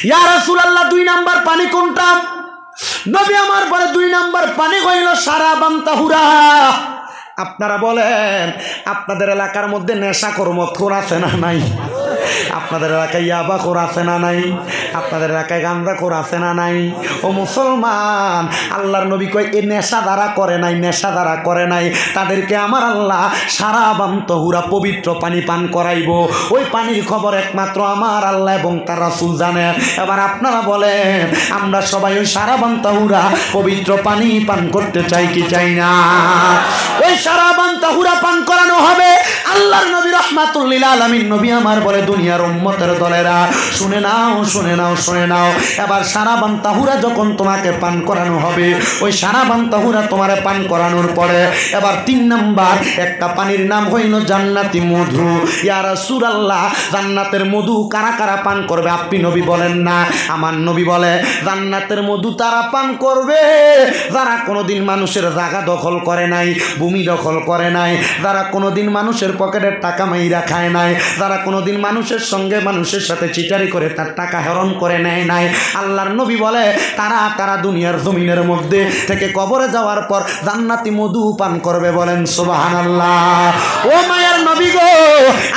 ইয়া রাসূলুল্লাহ 2 number পানি কোনটা? নবী আমার বলে 2 নাম্বার পানি হইল শারাবান তাহুরা। আপনারা বলেন আপনাদের এলাকার মধ্যে নেশাখোর মদখোর আছে না নাই? আপনাদের এলাকায় ইয়াবাখোর আছে না নাই? আপনাদের এলাকায় গাঁজাখোর আছে না নাই? ও মুসলমান, আল্লাহর নবী কয় এই নেশা দ্বারা করে নাই, নেশা দ্বারা করে নাই, তাদেরকে আমার আল্লাহ শারাবান তাহুরা পবিত্র পানি পান করাইব। ওই পানির খবর একমাত্র আমার আল্লাহ এবং তার রাসূল জানে। এবার আপনারা বলেন আমরা সবাই ওই শারাবান তাহুরা পবিত্র পানি পান করতে চাই কি চাই না? ওই শারাবান তাহুরা পান করানো হবে। আল্লাহর নবী রাহমাতুল লিল আলামিন নবী আমার বলে দুনিয়ার উম্মতের দলেরা শুনে নাও, শুনে নাও, শুনে নাও। এবার শারাবান তাহুরা যখন তোমাকে পান করানো হবে, ওই শারাবান তাহুরা তোমারে পান করানোর পরে এবার 3 নাম্বার একটা পানির নাম হইল জান্নাতি মধু। ইয়া রাসূলুল্লাহ, জান্নাতের মধু কারা কারা পান করবে আপনি নবী বলেন না? আমার নবী বলে জান্নাতের মধু তারা পান করবে যারা কোনোদিন মানুষের জায়গা দখল করে নাই, ভূমি দখল করে নাই, যারা কোনোদিন মানুষের পকেটের টাকা মাইরা খায় নাই, যারা কোনোদিন মানুষের সঙ্গে মানুষের সাথে চিটারি করে তার টাকা হরণ করে নেয় নাই। আল্লাহর নবী বলে তারা তারা দুনিয়ার জমিনের মধ্যে থেকে কবরে যাওয়ার পর জান্নাতি মধু পান করবে। বলেন সুবহানাল্লাহ। ও মায়ের নবী গো,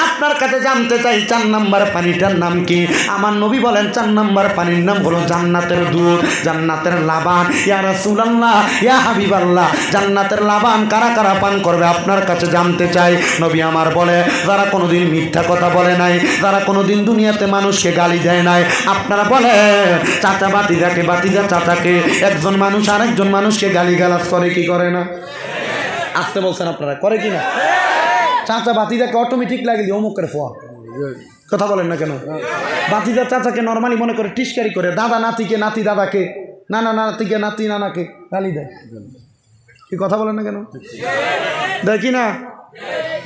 আপনার কাছে জানতে চাই 4 নাম্বার পানিটার নাম কি? আমার নবী বলেন 4 নাম্বার পানির নাম হলো জান্নাতের দুধ, জান্নাতের লাবান। ইয়া রাসূলুল্লাহ, ইয়া হাবিবাল্লাহ, জান্নাতের লাবান কারা কারা পান করবে আপনার কাছে জানতে চাই। নবী আমার বলে যারা কোনোদিন মিথ্যা কথা বলে নাই, যারা কোনোদিন দুনিয়াতে মানুষকে গালি দেয় নাই। আপনারা বলেন চাচা বাতিজাকে, বাতিজা চাচাকে, একজন মানুষ আরেকজন মানুষকে গালিগালাজ করে কি করে না? আসতে বলছেন আপনারা, করে কি না? চাচা বাতিজাকে অটোমেটিক লাগিয়ে অমুক করে ফোয়া, কথা বলেন না কেন? বাতিজা চাচাকে নর্মালি মনে করে টিস্কারি করে, দাদা নাতিকে, নাতি দাদাকে, নানা নাতিকে, নাতি নানাকে গালি দেয়। কি কথা বলেন না কেন? দেখি না,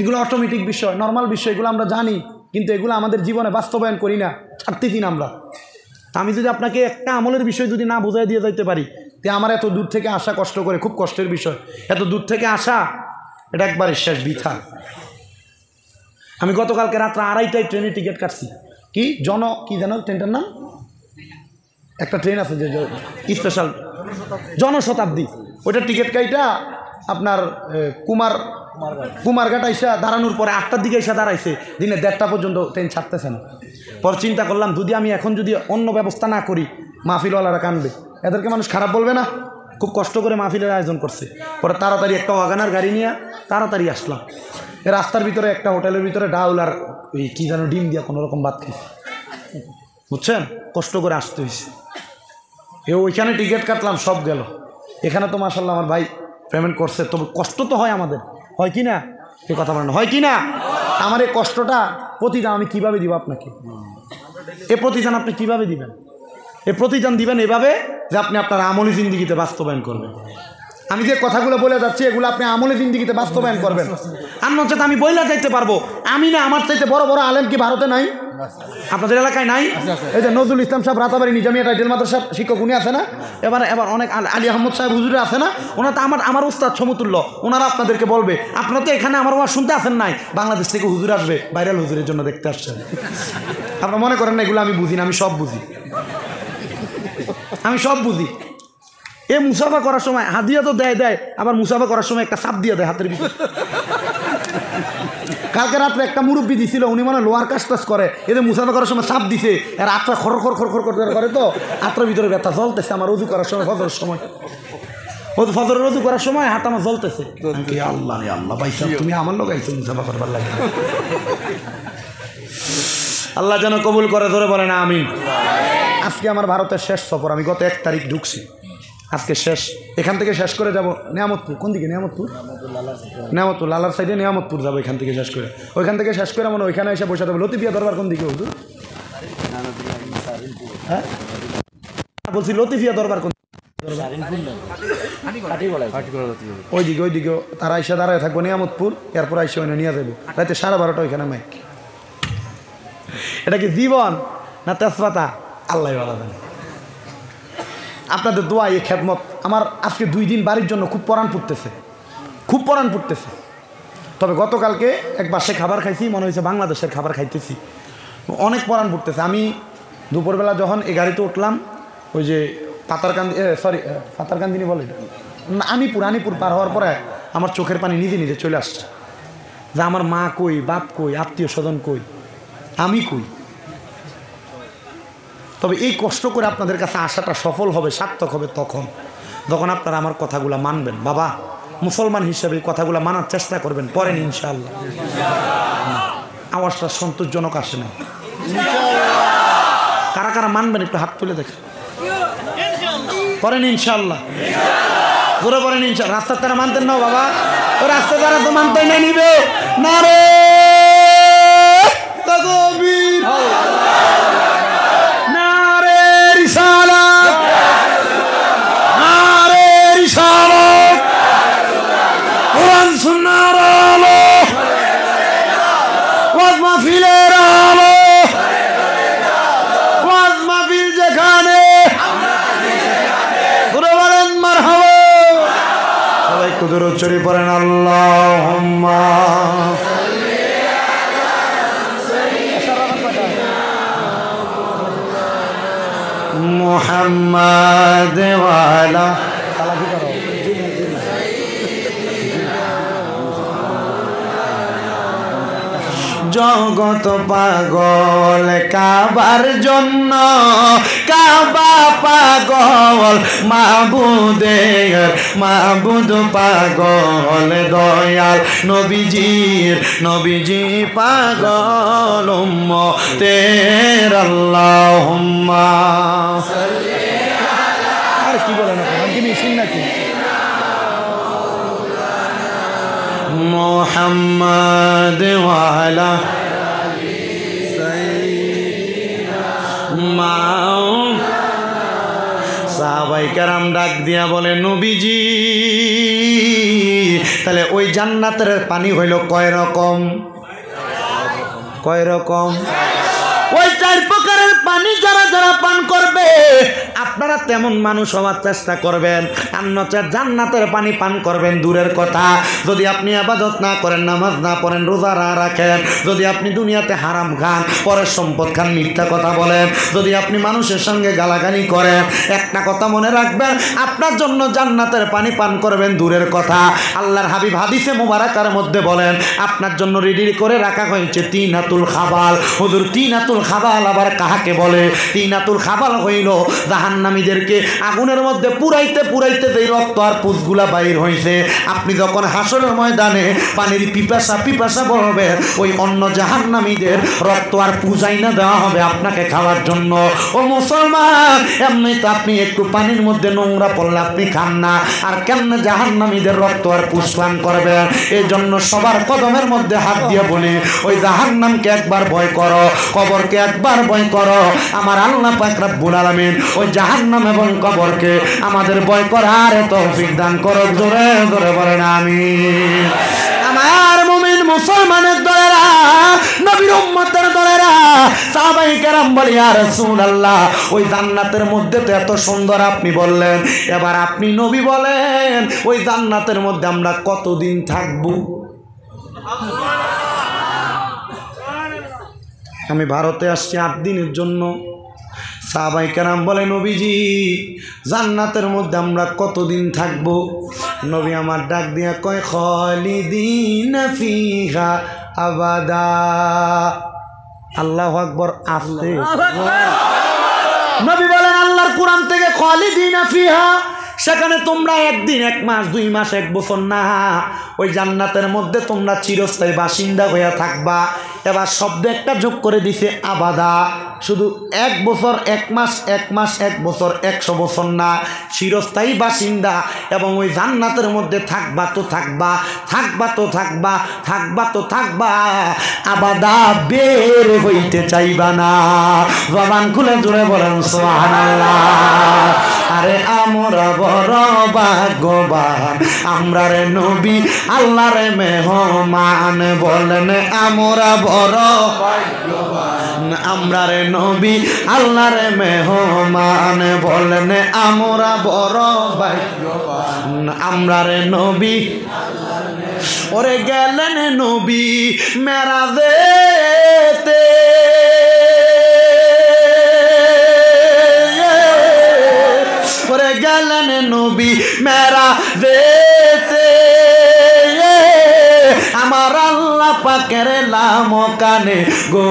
এগুলো অটোমেটিক বিষয়, নর্মাল বিষয়, এগুলো আমরা জানি, কিন্তু এগুলো আমাদের জীবনে বাস্তবায়ন করি না, ছাড়তেছি না আমরা। আমি যদি আপনাকে একটা আমলের বিষয় যদি না বোঝাই দিয়ে যাইতে পারি, তে আমার এত দূর থেকে আসা কষ্ট করে, খুব কষ্টের বিষয়, এত দূর থেকে আসা এটা একবারে শেষ বৃথা। আমি গতকালকে রাত্রে 2:30টায় ট্রেনের টিকিট কাটছি। কি কি জানো ট্রেনটার নাম? একটা ট্রেন আছে যে স্পেশাল জনশতাব্দী, ওইটার টিকিট কাইটা আপনার কুমারঘাট আইসা দাঁড়ানোর পরে 8টার দিকে এসে দাঁড়াইছে, দিনে 1:30টা পর্যন্ত ট্রেন ছাড়তেছে না। পর চিন্তা করলাম যদি আমি এখন যদি অন্য ব্যবস্থা না করি মাহফিলওয়ালারা কানবে, এদেরকে মানুষ খারাপ বলবে না? খুব কষ্ট করে মাহফিলের আয়োজন করছে। পরে তাড়াতাড়ি একটা ওয়াগানার গাড়ি নিয়ে তাড়াতাড়ি আসলাম। রাস্তার ভিতরে একটা হোটেলের ভিতরে ডাউল আর ওই কী যেন ডিম দিয়া কোনোরকম ভাত খাইছে, বুঝছেন? কষ্ট করে আসতে হয়েছে। ওইখানে টিকিট কাটলাম, সব গেল। এখানে তো মাশাআল্লাহ আমার ভাই পেমেন্ট করছে, তবে কষ্ট তো হয় আমাদের, হয় কি না? এই কথা বলেন, হয় কি না? আমার এই কষ্টটা প্রতিদান আমি কিভাবে দিব আপনাকে? এ প্রতিদান আপনি কিভাবে দিবেন? এ প্রতিদান দিবেন এভাবে যে আপনি আপনার আমলি জিন্দিগিতে বাস্তবায়ন করবেন। আমি যে কথাগুলো বলে যাচ্ছি এগুলো আপনি আমলি জিন্দিগিতে বাস্তবায়ন করবেন। আর নচেত আমি বইলা যাইতে পারবো, আমি না আমার চাইতে বড় বড় আলেম কি ভারতে নাই? আপনাদের এলাকায় নাই? এই যে নজরুল ইসলাম সাহেব রাতাবাড়ি নিজামিয়া টাইটেল মাদ্রাসার শিক্ষক, উনি আছে না? এবার অনেক আলী আহমদ সাহেব হুজুরে আছে না? ওনারা তো আমার উস্তাদ সমতুল্য, ওনারা আপনাদেরকে বলবে। আপনারা তো এখানে আমার ওয়াজ শুনতে আসেন নাই, বাংলাদেশ থেকে হুজুর আসবে, ভাইরাল হুজুরের জন্য দেখতে আসছেন। আপনারা মনে করেন না এগুলো আমি বুঝি না? আমি সব বুঝি, আমি সব বুঝি। এ মুসাফা করার সময় হাদিয়া তো দেয়, আবার মুসাফা করার সময় একটা চাপ দিয়ে দেয় হাতের ভিতরে। কালকে রাত্রে একটা মুরব্বী দিছিল, উনি মানে লোয়ার কাজ করে, এদের মুসাফা করার সময় চাপ দিছে, আর আত্রা খর করে তো আত্রার ভিতরে ব্যথা জ্বলতেছে। আমার রুজু করার সময়, ফজরের সময়, ফজরের রুজু করার সময় হাত আমার জ্বলতেছে। আল্লাহ আল্লাহ ভাই সাহেব, তুমি আমার লোক আইছো মুসাফা করবার লাগে। আল্লাহ যেন কবুল করে, ধরে বলে না আমিন। আজকে আমার ভারতের শেষ সফর, আমি গত 1 তারিখ ঢুকছি, আজকে শেষ। এখান থেকে শেষ করে যাব নিয়ামতপুর। কোন দিকে? নিয়ামতপুর লালার সাইডে নিয়ামতপুর যাবো। এখান থেকে শেষ করে, ওইখান থেকে শেষ করে মানে ওইখানে এসে বসে যাবো। লতিফিয়া দরবার কোন দিকে হুজুর? হ্যাঁ বলছি লতিফিয়া দরবার কোন? ওইদিকে তারা এসে দাঁড়ায় থাকবো নিয়ামতপুর, এরপর এসে ওইখানে নিয়ে যাবো রাতে 12:30 ওইখানে মাইক। এটা কি জীবন না তেজপাতা? আল্লাহ ভালো জানে। আপনাদের দোয়া, এই খেদমত আমার আজকে 2 দিন বাড়ির জন্য খুব পরাণ ফুটতেছে। তবে গতকালকে এক বাসায় খাবার খাইছি, মনে হয়েছে বাংলাদেশের খাবার খাইতেছি, অনেক পরাণ ফুটতেছে। আমি দুপুরবেলা যখন এই গাড়িতে উঠলাম, ওই যে পাতারকান্দিনি বলে আনিপুর পার হওয়ার পরে আমার চোখের পানি নিজে নিজে চলে আসছে যে আমার মা কই, বাপ কই, আত্মীয় স্বজন কই, আমি কই। তবে এই কষ্ট করে আপনাদের কাছে আসাটা সফল হবে, সার্থক হবে যখন আপনারা আমার কথাগুলো মানবেন। বাবা, মুসলমান হিসেবে এই কথাগুলো মানার চেষ্টা করবেন, পরেন ইনশাআল্লাহ। আওয়াজটা সন্তোষজনক আসে না। কারা কারা মানবেন একটু হাত তুলে দেখেন, পরেন ইনশাআল্লাহ, জোরে পরেন ইনশাআল্লাহ। রাস্তার তারা মানতেন না বাবা, ও রাস্তার তারা তো মানতে না নিবে না রে তাকবীর, নারে রিসালাত, নারে রিসালাত, কোরআন সুন্নাহর আলো, ওয়াজ মাহফিলের আলো, ওয়াজ মাহফিল যেখানে, পুরো বলেন মারহাবা। সবাই একটু দরুদ শরীফ পড়েন, আল্লাহুম্মা মুহাম্মাদ ওয়ালা জগত পাগল কাবার জন্য, কাবা পাগল মাবুদের মাবুদ পাগল দয়াল নবীজি পাগল উম্মতের আল্লাহুম্মা। আর কি বলেন আপনি মিশিন নাকি? মুহাম্মাদ ওয়ালা সাহাবায়ে কেরাম ডাক দিয়া বলে, নবীজি তাহলে ওই জান্নাতের পানি হইল কয় রকম? ওই 4 প্রকারের পানি যারা যারা পান করবে আপনারা তেমন মানুষ হওয়ার চেষ্টা করবেন, অন্যথায় জান্নাতের পানি পান করবেন দূরের কথা। যদি আপনি ইবাদত না করেন, নামাজ না পড়েন, রোজা না রাখেন, যদি আপনি দুনিয়াতে হারাম খান, পরের সম্পদ খান, মিথ্যা কথা বলেন, যদি আপনি মানুষের সঙ্গে গালাগালি করেন, একটা কথা মনে রাখবেন, আপনার জন্য জান্নাতের পানি পান করবেন দূরের কথা। আল্লাহর হাবিব হাদিসে মুবারাকার মধ্যে বলেন, আপনার জন্য রেডি করে রাখা হয়েছে তিনাতুল খাবাল। হুজুর তিনাতুল খাবাল আবার কাহাকে বলে? তিনাতুল খাবাল হইল জাহান্নামীদেরকে আগুনের মধ্যে পুরাইতে পুরাইতে যেই রক্ত আর পুষগুলা বাইর হইছে, আপনি যখন হাসরের ময়দানে পানির পিপাসা বলবে, ওই অন্য জাহান্নামীদের রক্ত আর পুজাই না দেওয়া হবে আপনাকে খাওয়ার জন্য। ও মুসলমান, এমনি তো আপনি একটু পানির মধ্যে নোংরা পড়লে আপনি খান না, আর কেমনে জাহান্নামীদের রক্ত আর পুষপান করবেন? এই জন্য সবার কদমের মধ্যে হাত দিয়ে বলি, ওই জাহান্নামকে একবার ভয় করো, কবরকে একবার ভয় করো। আমার আল্লাহ পাক রব্বুল আলামিন ওই জাহান্নাম এবং কবরকে আমাদের ভয় করার তৌফিক দান করো। জোরে জোরে বলেন আমিন। আমার মুমিন মুসলমানের দলেরা, নবীর উম্মতের দলেরা, সাহাবায়ে কেরাম বলে, ইয়া রাসূলুল্লাহ ওই জান্নাতের মধ্যে তো এত সুন্দর আপনি বললেন, এবার আপনি নবী বলেন ওই জান্নাতের মধ্যে আমরা কতদিন থাকবো? আমি ভারতে আসছি 8 দিনের জন্য। সাহাবায়ে কেরাম বলে, নবীজি জান্নাতের মধ্যে আমরা কতদিন থাকবো? নবী আমার ডাক দিয়া কয়, খালিদিনা ফিহা আবাদা। আল্লাহু আকবার। আসতে নবী বলেন আল্লাহর কোরআন থেকে, খালিদিনা ফিহা, সেখানে তোমরা 1 দিন, 1 মাস, 2 মাস, 1 বছর না, ওই জান্নাতের মধ্যে তোমরা চিরস্থায়ী বাসিন্দা হয়ে থাকবা। এবার শব্দ একটা যোগ করে দিছে আবাদা, শুধু 1 বছর, 1 মাস, 1 মাস, 1 বছর, 100 বছর না, চিরস্থায়ী বাসিন্দা। এবং ওই জান্নাতের মধ্যে থাকবা তো থাকবা, থাকবা তো থাকবা, থাকবা তো থাকবা, আবাদা বের হইতে চাইবা না। জবান খুলে জোরে বলেন সুবহানাল্লাহ। আরে আমরা বড় ভাগ্যবান, আমরা রে নবী আল্লাহর মেহমান। বলেন আমরা বড় ভাগ্যবান, আমরা রে নবী আল্লাহর মেহমান। বলেন আমরা বড় ভাগ্যবান, আমরা রে নবী। ওরে গেলেন নবী মেরাজেতে, মেরা দেতে আমার আল্লাহ পাকের লাম কানে গো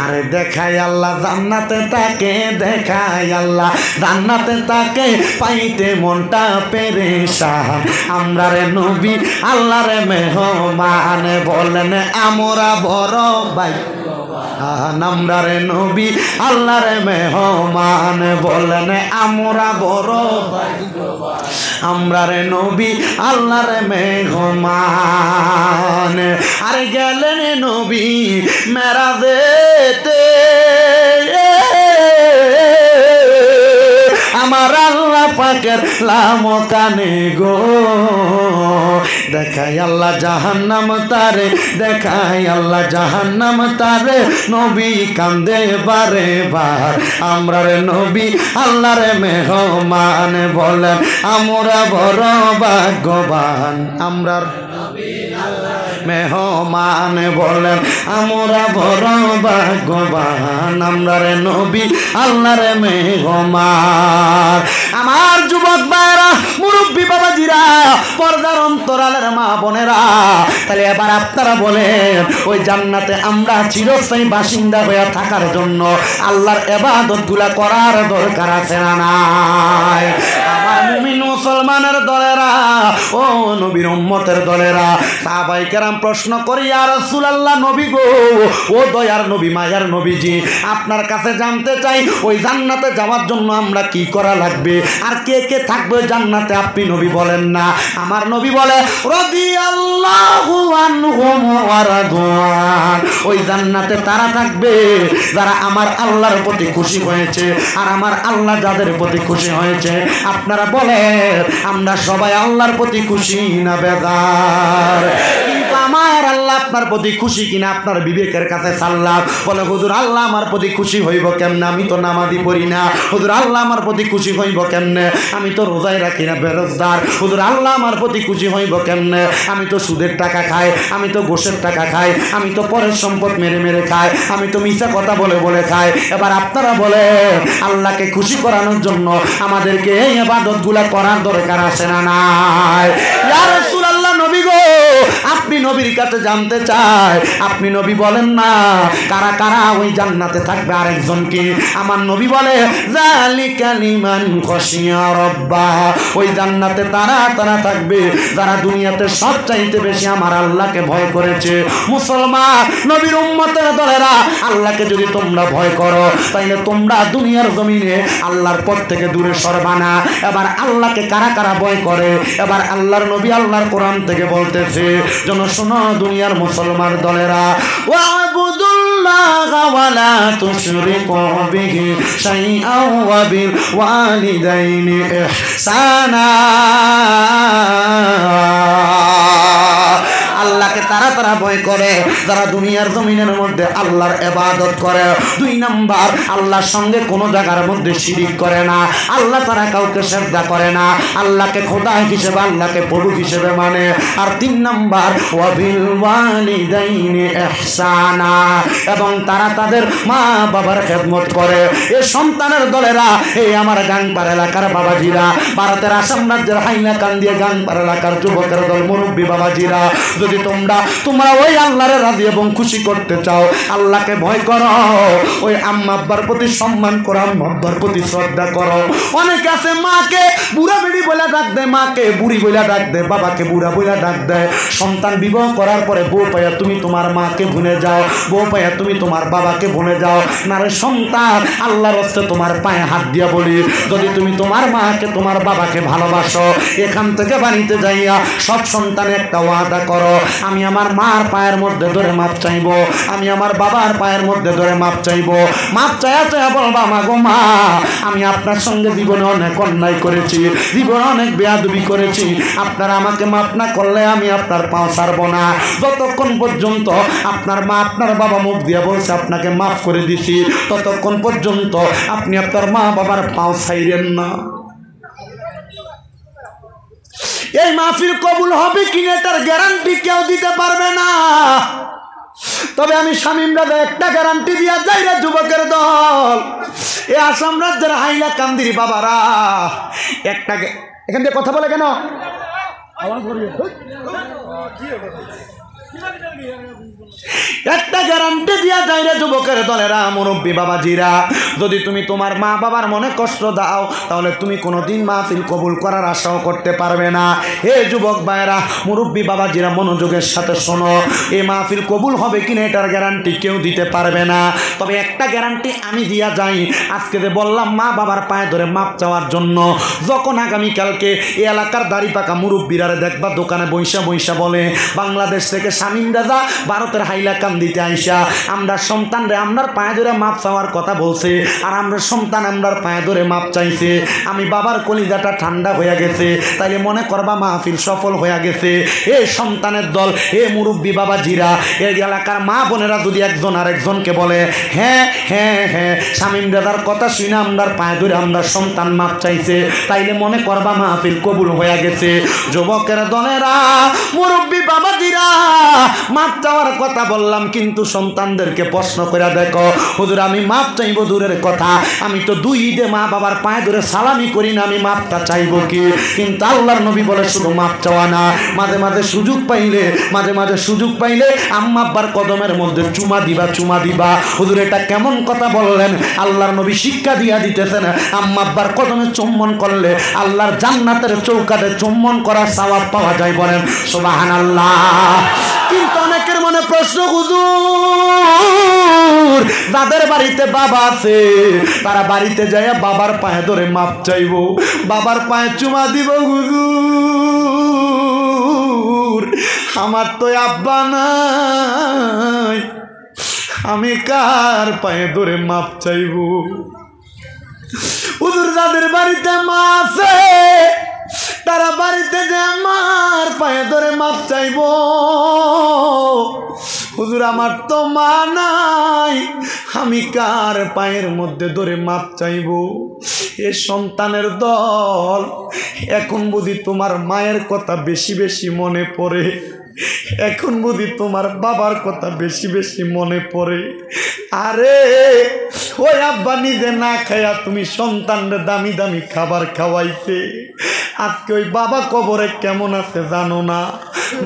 আরে দেখাই আল্লাহ জান্নাতে তাকে দেখাই আল্লাহ জান্নাতে তাকে পাইতে মনটা পেরেশান আমরা রে নবী আল্লাহ রে মেহমান বলেন আমরা বড় ভাগ্যবান আমরা রে নবী আল্লাহ রে মেহমান বলেন আমরা বড় ভাগ্যবান আমরা রে নবী আল্লাহ রে মেহমান আরে গেলেন নবী মেরাজেতে আমার আল্লাহ পাকের লাম কানে গো দেখাই আল্লাহ জাহান্নাম তারে দেখাই আল্লাহ জাহান্নাম তারে নবী কান্দে বারে বার আমরা রে নবী আল্লাহ রে মেহমান বলেন আমরা বড় ভাগ্যবান আমরা মেহমান বলেন আমরা বড় ভাগ্যবান আমরা রে নবী আল্লাহ রে মেহমান আমার যুবক ভাইরা মুরব্বী বাবাজিরা পর্দার অন্তরালের মা বোনেরা তাহলে এবার আপনারা বলেন ওই জান্নাতে আমরা চিরস্থায়ী বাসিন্দা হয়ে থাকার জন্য আল্লাহর ইবাদত গুলা করার দরকার আছে না নাই আমার মুমিন মুসলমানের দলেরা ও নবীর উম্মতের দলেরা সাহাবায়ে কেরাম প্রশ্ন করি ইয়া রাসূলুল্লাহ নবী গো ও দয়ার নবী মায়ার নবীজি আপনার কাছে জানতে চাই ওই জান্নাতে যাওয়ার জন্য আমরা কি করা লাগবে আর কে কে থাকবে জান্নাতে আপনি নবী বলেন না আমার নবী বলে রাদিয়াল্লাহু আনহুম ওয়া রাদওয়ান ওই জান্নাতে তারা থাকবে যারা আমার আল্লাহর প্রতি খুশি হয়েছে আর আমার আল্লাহ যাদের প্রতি খুশি হয়েছে আপনারা বলেন আমরা সবাই আল্লাহর প্রতি খুশি না বেজার কিন্তু আমার আল্লাহ আপনার প্রতি খুশি কিনা আপনার বিবেকের কাছে সাল্লাম বলে হুজুর আল্লাহ আমার প্রতি খুশি হইব কেমনে আমি তো নামাজি পড়ি না হুজুর আল্লাহ আমার প্রতি খুশি হইব কেমনে আমি তো রোজাই রাখি না বেরোজগার হুজুর আল্লাহ আমার প্রতি খুশি হইব কেমনে আমি তো সুদের টাকা খাই আমি তো ঘোষের টাকা খাই আমি তো পরের সম্পদ মেরে মেরে খাই আমি তো মিথ্যা কথা বলে বলে খাই এবার আপনারা বলে আল্লাহকে খুশি করানোর জন্য আমাদেরকে এই ইবাদতগুলো করার দরকার আছে না নাই ইয়া রাসূলুল্লাহ নবী গো আপনি নবীর কাছে জানতে চাই আপনি নবী বলেন না কারা কারা ওই জান্নাতে থাকবে আরেকজন কি আমার নবী বলে যালিকা লিমান খাশিয়া রাব্বা ওই জান্নাতে তারা তারা থাকবে যারা দুনিয়াতে সবচাইতে বেশি আমার আল্লাহকে ভয় করেছে মুসলমান নবীর উম্মতের দলেরা আল্লাহকে যদি তোমরা ভয় করো তাইলে তোমরা দুনিয়ার জমিনে আল্লাহর পথ থেকে দূরে সরবা না এবার আল্লাহকে কারা কারা ভয় করে এবার আল্লাহর নবী আল্লাহর কোরআন থেকে বলতেছে যেন শোনো দুনিয়ার মুসলমান দলেরা ওয়াবুদুল্লাহ ওয়ালা তুশরিকু বিহি শাইআ ওয়া বিল ওয়ালিদাইনি ইহসানা আল্লাহকে তারা তারা ভয় করে যারা দুনিয়ার জমিনের মধ্যে আল্লাহর ইবাদত করে দুই নাম্বার আল্লাহর সঙ্গে কোনো জায়গার মধ্যে শিরিক করে না আল্লাহ তারা কাউকে সিজদা করে না আল্লাহকে খোদা হিসেবে আল্লাহকে প্রভু হিসেবে মানে আর তিন নাম্বার ওয়া বিল ওয়ালিদাইনি ইহসানা এবং তারা তাদের মা বাবার খেদমত করে এই সন্তানের দলেরা এই আমার গাংপাড়া এলাকার বাবাজিরা ভারতের আসাম রাজ্যের হাইলাকান্দি গাংপাড়া এলাকার যুবকের দল মুরব্বী বাবাজিরা যদি তোমরা ওই আল্লাহরে রাজি এবং খুশি করতে চাও আল্লাহকে ভয় করো ওই আম্মা আব্বার প্রতি সম্মান করো আম্মা আব্বার প্রতি শ্রদ্ধা করো অনেকে আছে মাকে বুড়া বেড়ি বলে ডাক দেয় মাকে বুড়ি বলে ডাক দেয় বাবাকে বুড়া বলে ডাক দেয় সন্তান বিবাহ করার পরে বউ পাইয়া তুমি তোমার মাকে ভুলে যাও বউ পাইয়া তুমি তোমার বাবাকে ভুলে যাও না রে সন্তান আল্লাহর হস্তে তোমার পায়ে হাত দিয়া বলি যদি তুমি তোমার মাকে তোমার বাবাকে ভালোবাসো এখান থেকে বাড়িতে যাইয়া সব সন্তান একটা ওয়াদা করো আমি আমার মার পায়ের মধ্যে ধরে মাপ চাইবো আমি আমার বাবার পায়ের মধ্যে ধরে মাপ চাইবো মাপ চাইয়া চাইয়া বলবা মা গো মা আমি আপনার সঙ্গে জীবনে অনেক অন্যায় করেছি জীবনে অনেক বেয়াদবি করেছি আপনারা আমাকে মাপ না করলে আমি আপনার পাও ছাড়বো না যতক্ষণ পর্যন্ত আপনার মা আপনার বাবা মুখ দিয়ে বলছে আপনাকে মাফ করে দিছি ততক্ষণ পর্যন্ত আপনি আপনার মা বাবার পাও ছাইরেন না এই মাহফিল কবুল হবে কিনা তার গ্যারান্টি কেউ দিতে পারবে না তবে আমি শামীম রাজা একটা গ্যারান্টি দিয়া যাই রে যুবকের দল, এ আসাম রাজ্যের হাইলা কান্দির বাবারা, একটা এখান থেকে কথা বলে কেন? একটা গ্যারান্টি দিয়া যায় রে যুবকের দলেরা, মুরব্বী বাবাজিরা, যদি তুমি তোমার মা বাবার মনে কষ্ট দাও তাহলে তুমি কোনোদিন মাহফিল কবুল করার আশাও করতে পারবে না। হে যুবক ভাইরা, মুরব্বী বাবাজিরা, মনোযোগের সাথে শোনো, এই মাহফিল কবুল হবে কিনা এটার গ্যারান্টি কেউ দিতে পারবে না। তবে একটা গ্যারান্টি আমি দিয়া যাই, আজকে যে বললাম মা বাবার পায়ে ধরে মাপ চাওয়ার জন্য, যখন আগামীকালকে এই এলাকার দাড়ি পাকা মুরব্বীরা দেখবা দোকানে বৈশা বৈশা বলে বাংলাদেশ থেকে শামীম রাজা ভারতের হাইলাকান্দিতে আইসা আমরা সন্তানরে আমরার পায়ে ধরে মাপ চাওয়ার কথা বলছে, আর আমরা সন্তান আমরার পায়ে ধরে মাপ চাইছে, আমি বাবার কলিজাটা ঠান্ডা হয়ে গেছে, তাইলে মনে করবা মাহফিল সফল হয়ে গেছে। এই সন্তানের দল, এ মুরব্বী বাবাজিরা, এই এলাকার মা বোনেরা যদি একজন আরেকজনকে বলে হ্যাঁ হ্যাঁ হ্যাঁ শামীম রাজার কথা শুনে আমরার পায়ে ধরে আমরা সন্তান মাপ চাইছে, তাইলে মনে করবা মাহফিল কবুল হয়ে গেছে। যুবকের দলেরা, মুরব্বী বাবাজিরা, মাপ চাওয়ার কথা বললাম, কিন্তু সন্তানদেরকে প্রশ্ন করে দেখো, হুজুর আমি মাপ চাইবো দূরের কথা, আমি তো দুই ঈদে মা বাবার পায়ে ধরে সালামি করি না, আমি মাপটা চাইবো কি? কিন্তু আল্লাহর নবী বলে শুধু মাপ চাওয়া না, মাঝে মাঝে সুযোগ পাইলে আম্মা আব্বার কদমের মধ্যে চুমা দিবা। হুজুর এটা কেমন কথা বললেন? আল্লাহর নবী শিক্ষা দিয়া দিতেছেন, আম্মা আব্বার কদমে চুম্বন করলে আল্লাহর জান্নাতের চৌকাঠে চুম্বন করার সওয়াব পাওয়া যায়। বলেন সুবহানাল্লাহ। কিন্তু অনেকের মনে প্রশ্ন, হুজুর যাদের বাড়িতে বাবা আছে তারা বাড়িতে যায় বাবার পায়ে ধরে মাপ চাইব, বাবার পায়ে চুমা দিব, হুজুর আমার তো আব্বা নাই, আমি কার পায়ে ধরে মাপ চাইব? হুজুর যাদের বাড়িতে মা আছে তারা বাড়িতে যে মার পায়ে ধরে মাপ চাইব, হুজুর আমার তো মা নাই, আমি কার পায়ের মধ্যে ধরে মাপ চাইব? এ সন্তানের দল, এখন বুঝি তোমার মায়ের কথা বেশি বেশি মনে পড়ে, এখন বুঝি তোমার বাবার কথা বেশি বেশি মনে পড়ে। আরে ওই আব্বা নিজে না খায়া তুমি সন্তানরে দামি দামি খাবার খাওয়াইছে, আজকে ওই বাবা কবরে কেমন আছে জানো না?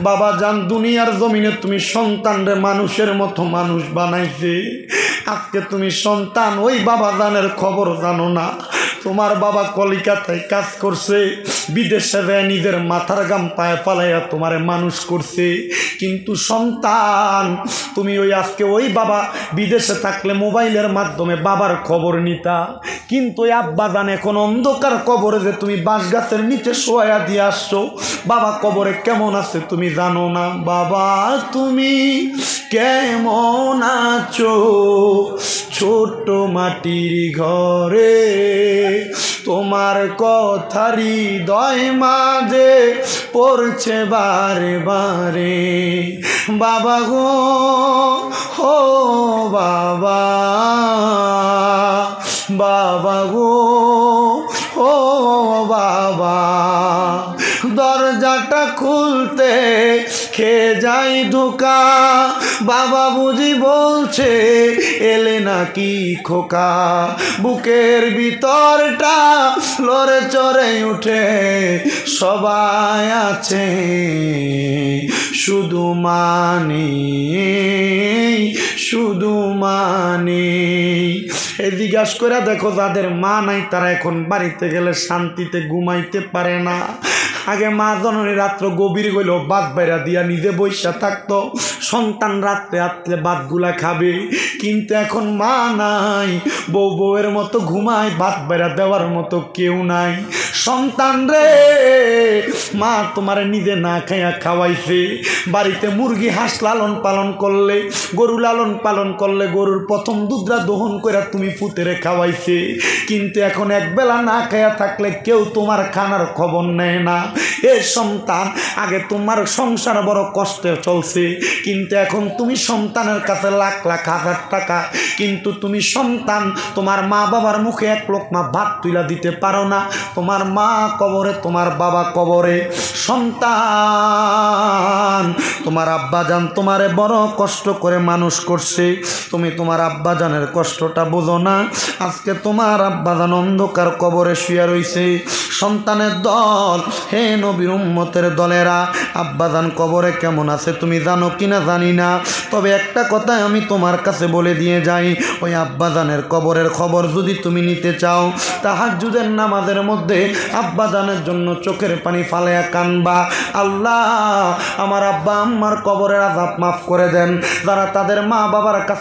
বাবা জান দুনিয়ার জমিনে তুমি সন্তানরে মানুষের মতো মানুষ বানাইছে, আজকে তুমি সন্তান ওই বাবা জানের খবর জানো না। তোমার বাবা কলিকাতায় কাজ করছে, বিদেশে যায় নিজের মাথার গাম পায়ে ফালাইয়া তোমারে মানুষ করছে, কিন্তু সন্তান তুমি ওই আজকে ওই বাবা বিদেশে থাকলে মোবাইলের মাধ্যমে বাবার খবর নিতা, কিন্তু ওই আব্বা জান এখন অন্ধকার কবরে যে তুমি বাঁশ গাছের নিচে শোয়া দিয়ে আসছো, বাবা কবরে কেমন আছে তুমি জানো না। বাবা তুমি কেমন আছো ছোট মাটির ঘরে, তোমার কথা হৃদয় মাঝে পড়ছে বারে বারে, বাবা গো হো বাবা, বাবা গো ও বাবা, দরজাটা খুলতে খেয়ে যাই ধোকা, বাবা বুঝি বলছে এলে নাকি খোকা, বুকের ভিতরটা লড়ে চড়ে উঠে, সবাই আছে শুধু মানে জিজ্ঞাসা করে দেখো, যাদের মা নাই তারা এখন বাড়িতে গেলে শান্তিতে ঘুমাইতে পারে না। আগে মা জননী রাত্র গভীর গেলেও ভাত বাইরা দিয়া নিজে বৈশা থাকতো, সন্তান রাত্রে রাত্রে ভাতগুলা খাবে, কিন্তু এখন মা নাই, বউয়ের মতো ঘুমায়, ভাত বাইরা দেওয়ার মতো কেউ নাই। সন্তান রে, মা তোমার নিজে না খাইয়া খাওয়াইছে, বাড়িতে মুরগি হাঁস লালন পালন করলে, গরু লালন পালন করলে, গরুর প্রথম দুধরা দহন করে তুমি ফুতেরে খাওয়াইছে, কিন্তু এখন একবেলা না খাইয়া থাকলে কেউ তোমার খানার খবর নেয় না। এ সন্তান, আগে তোমার সংসার বড় কষ্টে চলছে, কিন্তু এখন তুমি সন্তানের কাছে লাখ লাখ হাজার টাকা, কিন্তু তুমি সন্তান তোমার মা বাবার মুখে এক লোকমা ভাত তুলা দিতে পারো না। তোমার মা কবরে, তোমার বাবা কবরে, সন্তান, তোমার আব্বাজান তোমারে বড় কষ্ট করে মানুষ করছে, তুমি তোমার আব্বাজানের কষ্টটা বোঝো না। আজকে তোমার আব্বাজান অন্ধকার কবরে শুয়ে রইছে। সন্তানের দল, হে নবীর উম্মতের দলেরা, আব্বাজান কবরে কেমন আছে তুমি জানো কিনা জানি না, তবে একটা কথা আমি তোমার কাছে বলে দিয়ে যাই, ওই আব্বাজানের কবরের খবর যদি তুমি নিতে চাও, তাহাজ্জুদের নামাজের মধ্যে আব্বাজানের জন্য চোখের পানি ফালাইয়া কানবা, আল্লাহ আমার আব্বা আম্মার কবরের আযাব মাফ করে দেন। যারা তাদের মা বাবার কাছে